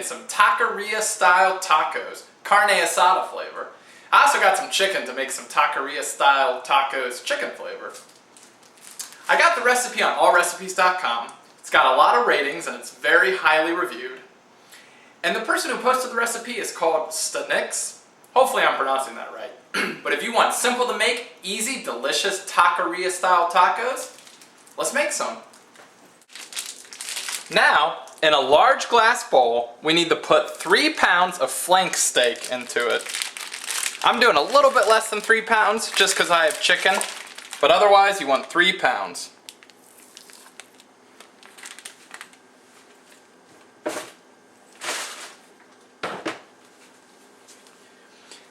some taqueria style tacos, carne asada flavor. I also got some chicken to make some taqueria style tacos chicken flavor. I got the recipe on allrecipes.com. It's got a lot of ratings and it's very highly reviewed. And the person who posted the recipe is called Stanix. Hopefully I'm pronouncing that right. But if you want simple to make, easy, delicious taqueria style tacos, let's make some. Now, in a large glass bowl, we need to put 3 pounds of flank steak into it. I'm doing a little bit less than 3 pounds just because I have chicken, but otherwise you want 3 pounds.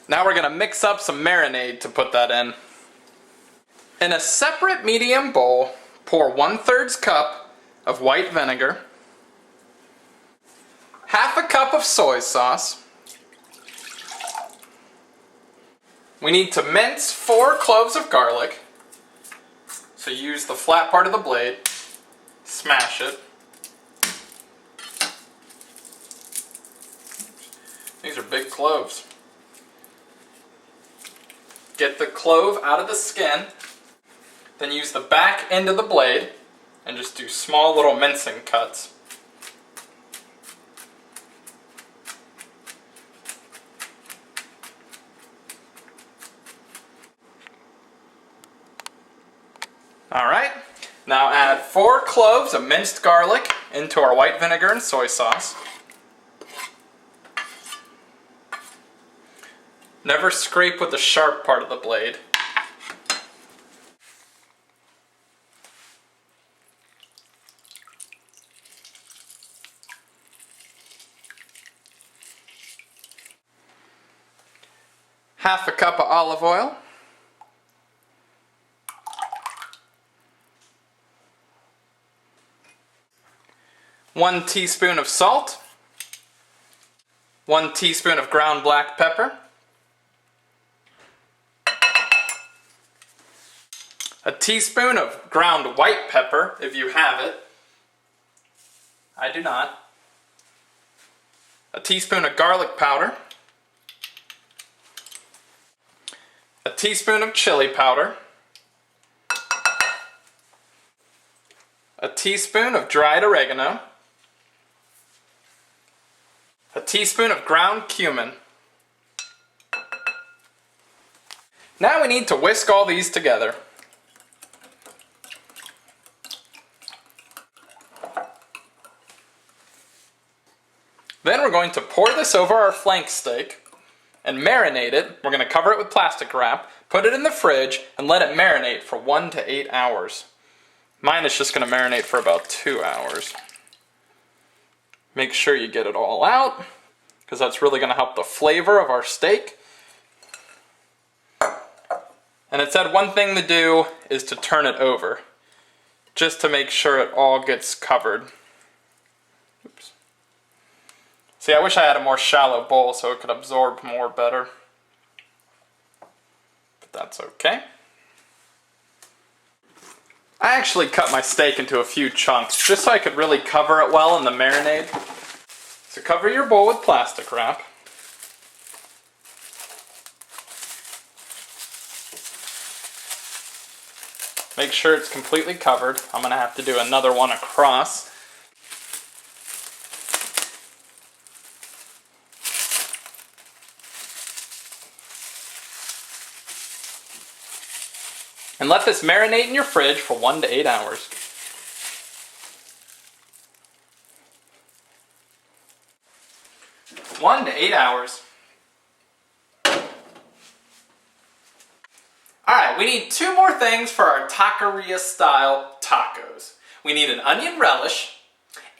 Now we're going to mix up some marinade to put that in. In a separate medium bowl, pour 1/3 cup of white vinegar, half a cup of soy sauce. We need to mince 4 cloves of garlic. So use the flat part of the blade, smash it. These are big cloves. Get the clove out of the skin, then use the back end of the blade and just do small little mincing cuts. Alright, now add 4 cloves of minced garlic into our white vinegar and soy sauce. Never scrape with the sharp part of the blade. Half a cup of olive oil. One teaspoon of salt. 1 teaspoon of ground black pepper. A teaspoon of ground white pepper, if you have it. I do not. A teaspoon of garlic powder. A teaspoon of chili powder. A teaspoon of dried oregano. A teaspoon of ground cumin. Now we need to whisk all these together. Then we're going to pour this over our flank steak and marinate it. We're going to cover it with plastic wrap, put it in the fridge, and let it marinate for 1 to 8 hours. Mine is just going to marinate for about 2 hours. Make sure you get it all out, because that's really going to help the flavor of our steak. And it said one thing to do is to turn it over, just to make sure it all gets covered. Oops. See, I wish I had a more shallow bowl so it could absorb more better. But that's okay. I actually cut my steak into a few chunks just so I could really cover it well in the marinade. So cover your bowl with plastic wrap. Make sure it's completely covered. I'm going to have to do another one across. And let this marinate in your fridge for 1 to 8 hours. One to 8 hours. Alright, we need 2 more things for our taqueria style tacos. We need an onion relish,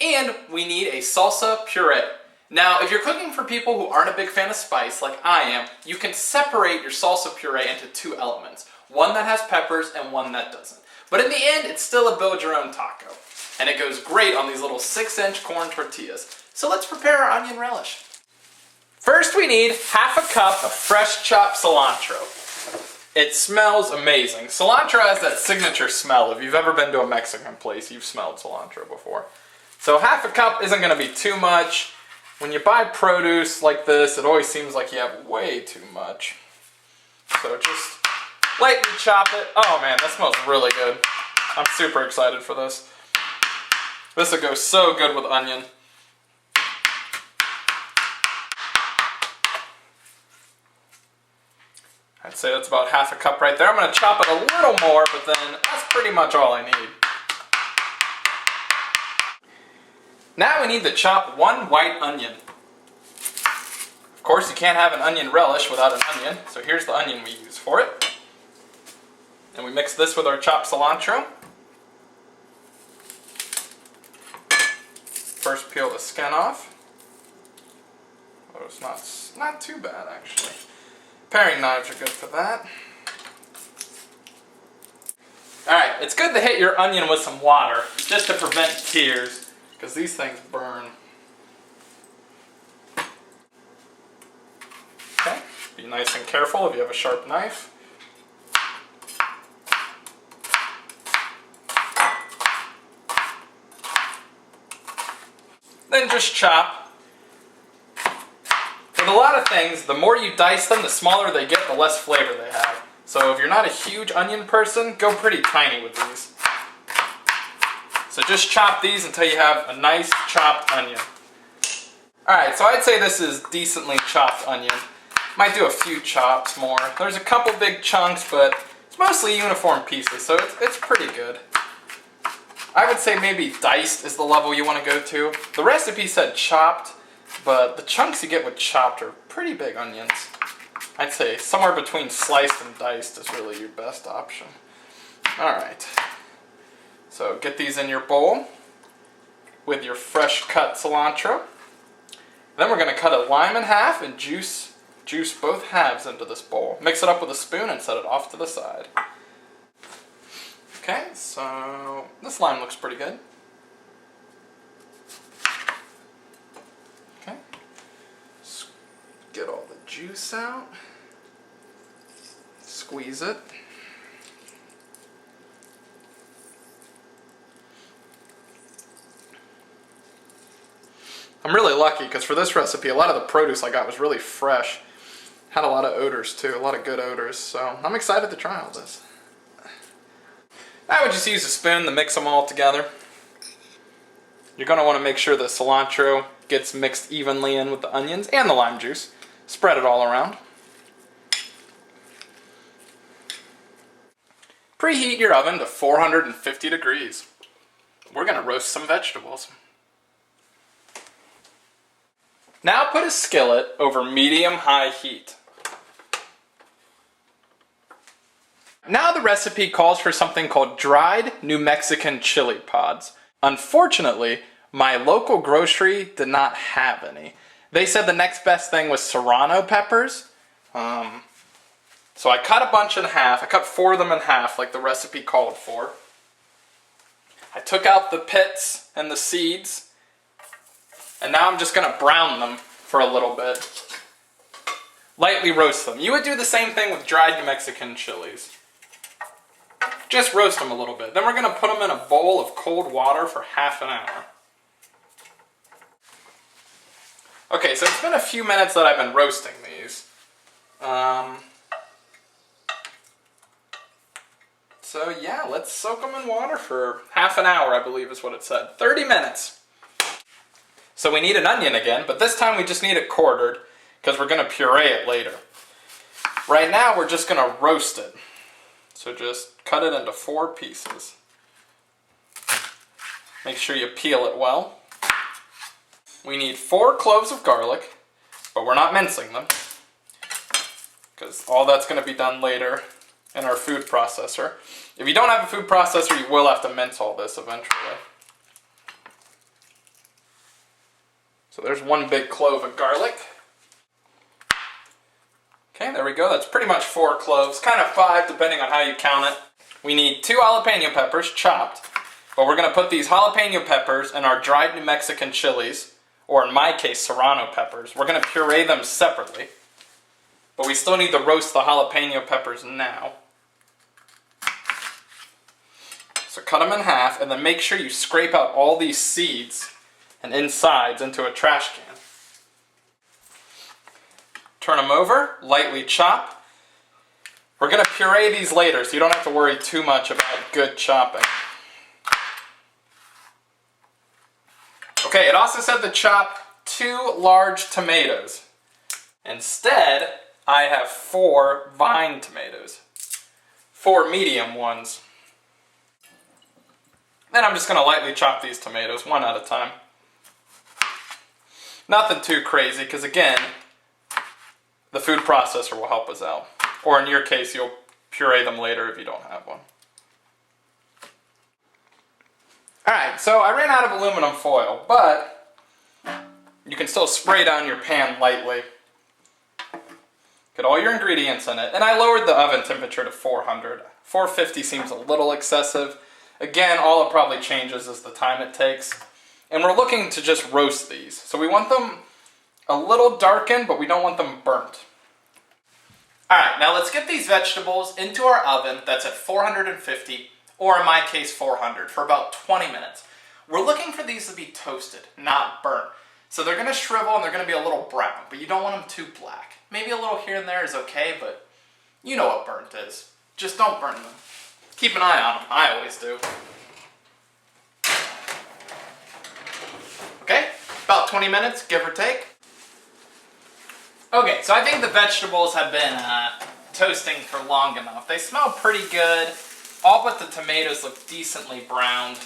and we need a salsa puree. Now, if you're cooking for people who aren't a big fan of spice, like I am, you can separate your salsa puree into 2 elements. One that has peppers and one that doesn't. But in the end, it's still a build-your-own taco. And it goes great on these little 6-inch corn tortillas. So let's prepare our onion relish. First, we need half a cup of fresh chopped cilantro. It smells amazing. Cilantro has that signature smell. If you've ever been to a Mexican place, you've smelled cilantro before. So half a cup isn't going to be too much. When you buy produce like this, it always seems like you have way too much. So just lightly chop it. Oh man, that smells really good. I'm super excited for this. This will go so good with onion. I'd say that's about half a cup right there. I'm going to chop it a little more, but then that's pretty much all I need. Now we need to chop 1 white onion. Of course, you can't have an onion relish without an onion, so here's the onion we use for it. And we mix this with our chopped cilantro. First peel the skin off. Oh, it's not too bad actually. Paring knives are good for that. Alright, it's good to hit your onion with some water, just to prevent tears, because these things burn. Okay, be nice and careful if you have a sharp knife. Then just chop. With a lot of things, the more you dice them, the smaller they get, the less flavor they have. So if you're not a huge onion person, go pretty tiny with these. So just chop these until you have a nice chopped onion. Alright, so I'd say this is decently chopped onion. Might do a few chops more. There's a couple big chunks, but it's mostly uniform pieces, so it's pretty good. I would say maybe diced is the level you want to go to. The recipe said chopped, but the chunks you get with chopped are pretty big onions. I'd say somewhere between sliced and diced is really your best option. Alright, so get these in your bowl with your fresh cut cilantro. Then we're going to cut a lime in half and juice both halves into this bowl. Mix it up with a spoon and set it off to the side. Okay, so this lime looks pretty good. Okay, get all the juice out, squeeze it. I'm really lucky because for this recipe, a lot of the produce I got was really fresh. Had a lot of odors too, a lot of good odors, so I'm excited to try all this. I would just use a spoon to mix them all together. You're going to want to make sure the cilantro gets mixed evenly in with the onions and the lime juice. Spread it all around. Preheat your oven to 450 degrees. We're going to roast some vegetables. Now put a skillet over medium-high heat. Now the recipe calls for something called dried New Mexican chili pods. Unfortunately, my local grocery did not have any. They said the next best thing was Serrano peppers. So I cut a bunch in half. I cut 4 of them in half like the recipe called for. I took out the pits and the seeds. And now I'm just going to brown them for a little bit. Lightly roast them. You would do the same thing with dried New Mexican chilies. Just roast them a little bit. Then we're going to put them in a bowl of cold water for half an hour. Okay, so it's been a few minutes that I've been roasting these. So yeah, let's soak them in water for half an hour, I believe is what it said. 30 minutes. So we need an onion again, but this time we just need it quartered because we're going to puree it later. Right now we're just going to roast it. So just cut it into 4 pieces. Make sure you peel it well. We need 4 cloves of garlic, but we're not mincing them because all that's going to be done later in our food processor. If you don't have a food processor, you will have to mince all this eventually. So there's 1 big clove of garlic. Okay, there we go. That's pretty much 4 cloves, kind of 5 depending on how you count it. We need 2 jalapeno peppers chopped, but we're going to put these jalapeno peppers in our dried New Mexican chilies, or in my case, Serrano peppers. We're going to puree them separately, but we still need to roast the jalapeno peppers now. So cut them in half, and then make sure you scrape out all these seeds and insides into a trash can. turn them over, lightly chop. We're going to puree these later, so you don't have to worry too much about good chopping. Okay, it also said to chop 2 large tomatoes. Instead, I have 4 vine tomatoes. 4 medium ones. Then I'm just going to lightly chop these tomatoes, one at a time. Nothing too crazy, because again, the food processor will help us out. Or in your case, you'll puree them later if you don't have one. Alright, so I ran out of aluminum foil, but you can still spray down your pan lightly. Get all your ingredients in it. And I lowered the oven temperature to 400. 450 seems a little excessive. Again, all it probably changes is the time it takes. And we're looking to just roast these. So we want them a little darkened, but we don't want them burnt. Alright, now let's get these vegetables into our oven that's at 450, or in my case 400, for about 20 minutes. We're looking for these to be toasted, not burnt. So they're going to shrivel and they're going to be a little brown, but you don't want them too black. Maybe a little here and there is okay, but you know what burnt is. Just don't burn them. Keep an eye on them. I always do. Okay, about 20 minutes, give or take. Okay, so I think the vegetables have been toasting for long enough. They smell pretty good. All but the tomatoes look decently browned.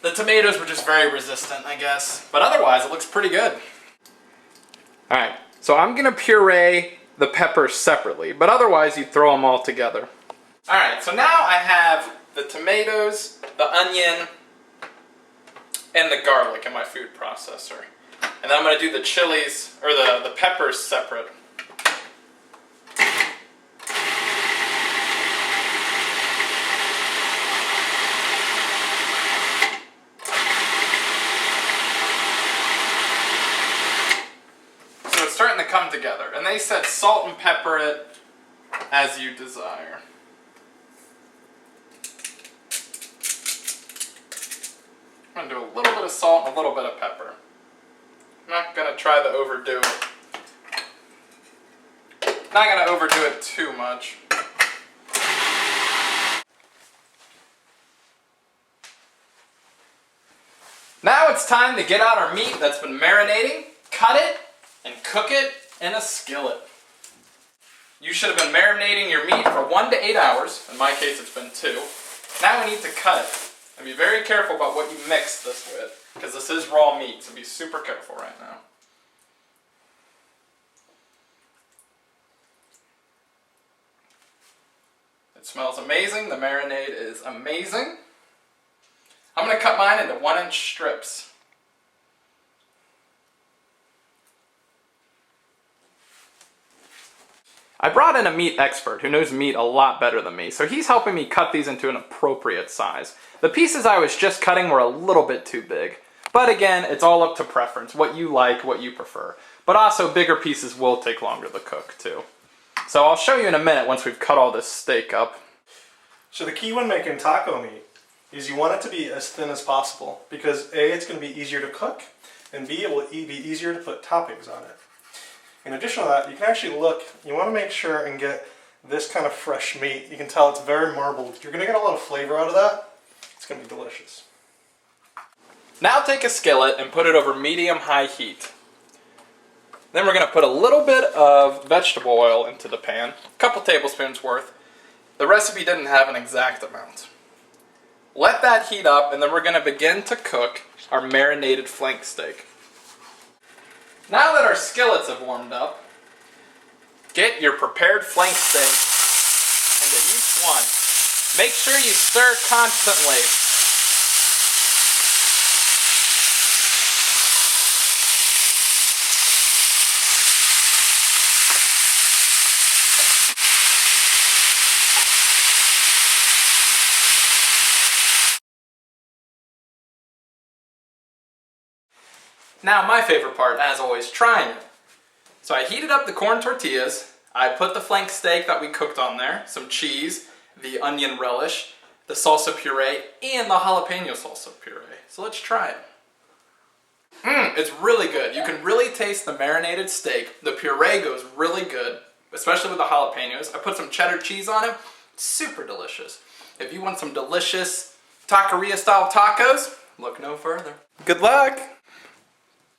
The tomatoes were just very resistant, I guess. But otherwise, it looks pretty good. Alright, so I'm going to puree the peppers separately, but otherwise you throw them all together. Alright, so now I have the tomatoes, the onion, and the garlic in my food processor. And then I'm going to do the chilies, or the peppers separate. So it's starting to come together. And they said salt and pepper it as you desire. I'm going to do a little bit of salt and a little bit of pepper. I'm not going to try to overdo it. Not going to overdo it too much. Now it's time to get out our meat that's been marinating, cut it, and cook it in a skillet. You should have been marinating your meat for 1 to 8 hours. In my case, it's been 2. Now we need to cut it. And be very careful about what you mix this with, because this is raw meat, so be super careful right now. It smells amazing. The marinade is amazing. I'm going to cut mine into 1-inch strips. I brought in a meat expert who knows meat a lot better than me, so he's helping me cut these into an appropriate size. The pieces I was just cutting were a little bit too big. But again, it's all up to preference, what you like, what you prefer. But also, bigger pieces will take longer to cook too. So I'll show you in a minute once we've cut all this steak up. So the key when making taco meat is you want it to be as thin as possible, because A, it's going to be easier to cook, and B, it will be easier to put toppings on it. In addition to that, you can actually look, you want to make sure and get this kind of fresh meat. You can tell it's very marbled. You're going to get a lot of flavor out of that. It's going to be delicious. Now take a skillet and put it over medium-high heat. Then we're going to put a little bit of vegetable oil into the pan, a couple tablespoons worth. The recipe didn't have an exact amount. Let that heat up, and then we're going to begin to cook our marinated flank steak. Now that our skillets have warmed up, get your prepared flank steak into each one. Make sure you stir constantly. Now my favorite part, as always, trying it. So I heated up the corn tortillas, I put the flank steak that we cooked on there, some cheese, the onion relish, the salsa puree, and the jalapeno salsa puree. So let's try it. It's really good. You can really taste the marinated steak. The puree goes really good, especially with the jalapenos. I put some cheddar cheese on it. It's super delicious. If you want some delicious taqueria style tacos, look no further. Good luck!